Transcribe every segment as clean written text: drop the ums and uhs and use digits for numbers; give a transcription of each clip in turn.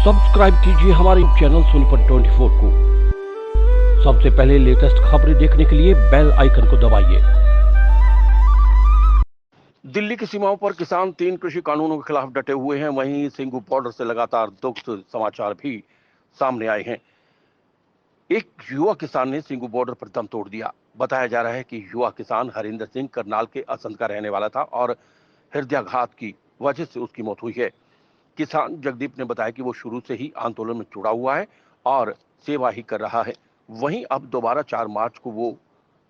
Subscribe कीजिए हमारे channel Sonipat 24 को। सबसे पहले लेटेस्ट खबरें देखने के लिए बेल आइकन को दबाइए। दिल्ली की सीमाओं पर किसान 3 कृषि कानूनों के खिलाफ डटे हुए हैं। वहीं सिंघू बॉर्डर से लगातार दुखद समाचार भी सामने आए हैं। एक युवा किसान ने सिंघू बॉर्डर पर दम तोड़ दिया। बताया जा रहा है कि युवा किसान हरिंदर सिंह करनाल के असंध का रहने वाला था और हृदयाघात की वजह से उसकी मौत हुई है। किसान जगदीप ने बताया कि वो शुरू से ही आंदोलन में जुड़ा हुआ है और सेवा ही कर रहा है। वहीं अब दोबारा 4 मार्च को वो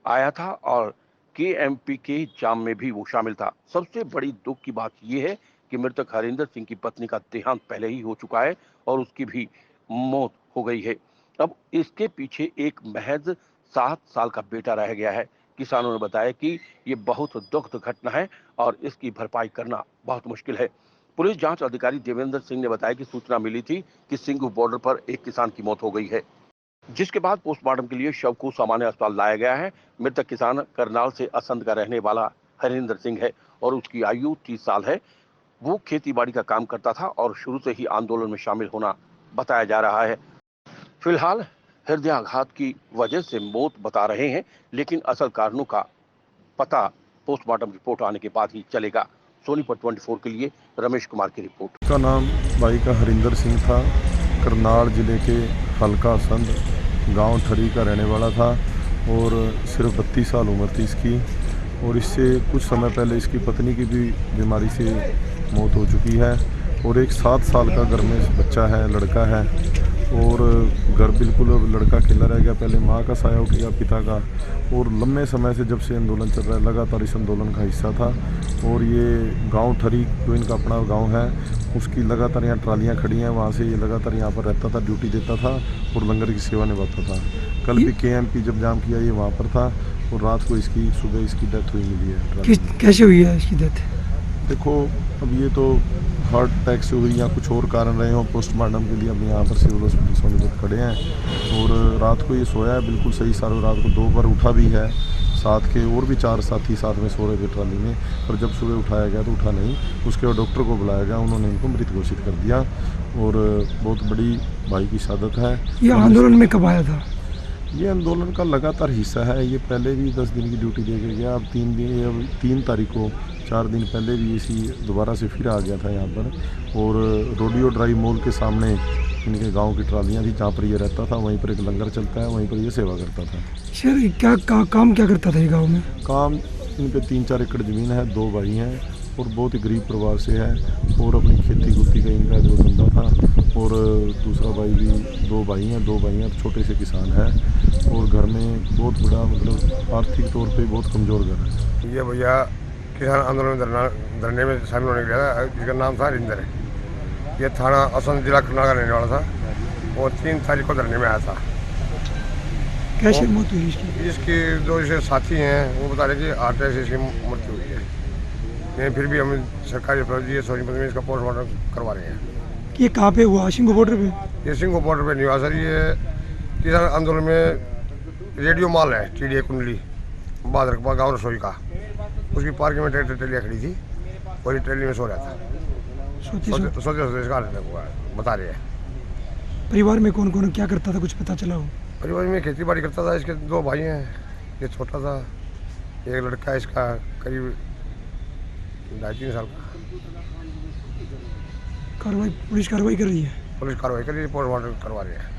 आया था और केएमपी के जाम में भी वो शामिल था। सबसे बड़ी दुख की बात यह है कि मृतक हरिंदर सिंह की पत्नी का देहांत पहले ही हो चुका है और उसकी भी मौत हो गई है। अब इसके पीछे एक महज 7 साल का बेटा रह गया है। किसानों ने बताया कि ये बहुत दुखद घटना है और इसकी भरपाई करना बहुत मुश्किल है। पुलिस जांच अधिकारी देवेंद्र सिंह ने बताया कि सूचना मिली थी कि सिंघू बॉर्डर पर एक किसान की मौत हो गई है, जिसके बाद पोस्टमार्टम के लिए शव को सामान्य अस्पताल लाया गया है। मृतक किसान करनाल से असंध का रहने वाला हरिंदर सिंह है और उसकी आयु 30 साल है। वो खेती बाड़ी का काम करता था और शुरू से ही आंदोलन में शामिल होना बताया जा रहा है। फिलहाल हृदयाघात की वजह से मौत बता रहे हैं, लेकिन असल कारणों का पता पोस्टमार्टम रिपोर्ट आने के बाद ही चलेगा। सोनीपत 24 के लिए रमेश कुमार की रिपोर्ट। का नाम भाई का हरिंदर सिंह था। करनाल जिले के हल्का संध गांव ठरी का रहने वाला था और सिर्फ 32 साल उम्र थी इसकी। और इससे कुछ समय पहले इसकी पत्नी की भी बीमारी से मौत हो चुकी है और एक 7 साल का घर में बच्चा है, लड़का है। और घर बिल्कुल अब लड़का अकेला रह गया। पहले माँ का साया उठ गया, पिता का। और लंबे समय से जब से आंदोलन चल रहा है, लगातार इस आंदोलन का हिस्सा था। और ये गांव ठरी जो इनका अपना गांव है, उसकी लगातार यहाँ ट्रालियाँ खड़ी हैं। वहाँ से ये लगातार यहाँ पर रहता था, ड्यूटी देता था और लंगर की सेवा निभाता था। कल भी केएमपी जब जाम किया ये वहाँ पर था और रात को सुबह इसकी डेथ हुई मिली है। कैसे हुई है इसकी डेथ? देखो, अब ये तो हार्ट अटैक से हुई या कुछ और कारण रहे हो। पोस्टमार्टम के लिए अब यहाँ पर सिविल हॉस्पिटल सोनीपत खड़े हैं। और रात को ये सोया है बिल्कुल सही। सारी रात को 2 बार उठा भी है। साथ के और भी 4 साथी साथ में सो रहे थे ट्राली में, पर जब सुबह उठाया गया तो उठा नहीं। उसके बाद डॉक्टर को बुलाया गया, उन्होंने इनको मृत घोषित कर दिया। और बहुत बड़ी भाई की शहादत है। ये आंदोलन में कब आया था? ये आंदोलन का लगातार हिस्सा है। ये पहले भी 10 दिन की ड्यूटी दे के गया। अब 3 तारीख को 4 दिन पहले भी इसी दोबारा से फिर आ गया था यहाँ पर। और रोडियो ड्राइव मॉल के सामने इनके गांव की ट्रालियाँ थी, जहाँ पर ये रहता था। वहीं पर एक लंगर चलता है, वहीं पर ये सेवा करता था। सर काम क्या करता था ये गाँव में? काम इन पे 3-4 एकड़ ज़मीन है, 2 भाई हैं और बहुत ही गरीब परिवार से है। और अपनी खेती कुत्ती का इनका जो धंधा था। और दूसरा भाई भी 2 भाई हैं और छोटे से किसान है। और घर में बहुत बड़ा मतलब आर्थिक तौर पे बहुत कमज़ोर घर है। ये भैया किसान आंदोलन में धरने में शामिल होने गया था, जिसका नाम था हरिंदर। ये थाना असंध जिला करनाल का रहने वाला था और 3 तारीख को धरने में आया था। कैसे मौत हुई इसकी? इसकी जो इसे साथी हैं वो बता रहे कि हार्ट अटैक से इसकी मृत्यु हुई है। लेकिन फिर भी हम सरकारी अथॉरिटी सोनीपत में इसका पोस्टमार्टम करवा रहे हैं। ये कहाँ पे हुआ? सिंघू बॉर्डर पे? ये सिंघू बॉर्डर पर नहीं हुआ सर। ये किसान आंदोलन में रेडियो मॉल है, चिड़िया कुंडली बादरकपा गाँव रसोई का, उसकी पार्किंग में ट्रैक्टर ट्रेलियाँ खड़ी थी और ये ट्रेली में सो रहा था। सोते इसका हार्ट अटैक हुआ है, बता रहे हैं। परिवार में कौन कौन क्या करता था, कुछ पता चला हो? परिवार में खेती बाड़ी करता था। इसके 2 भाई हैं, ये छोटा था, एक लड़का है इसका करीब 2.5-3 साल का। पुलिस कार्रवाई कर रही है? पुलिस कार्रवाई कर रही है, पोस्टमार्टम करवा रही है।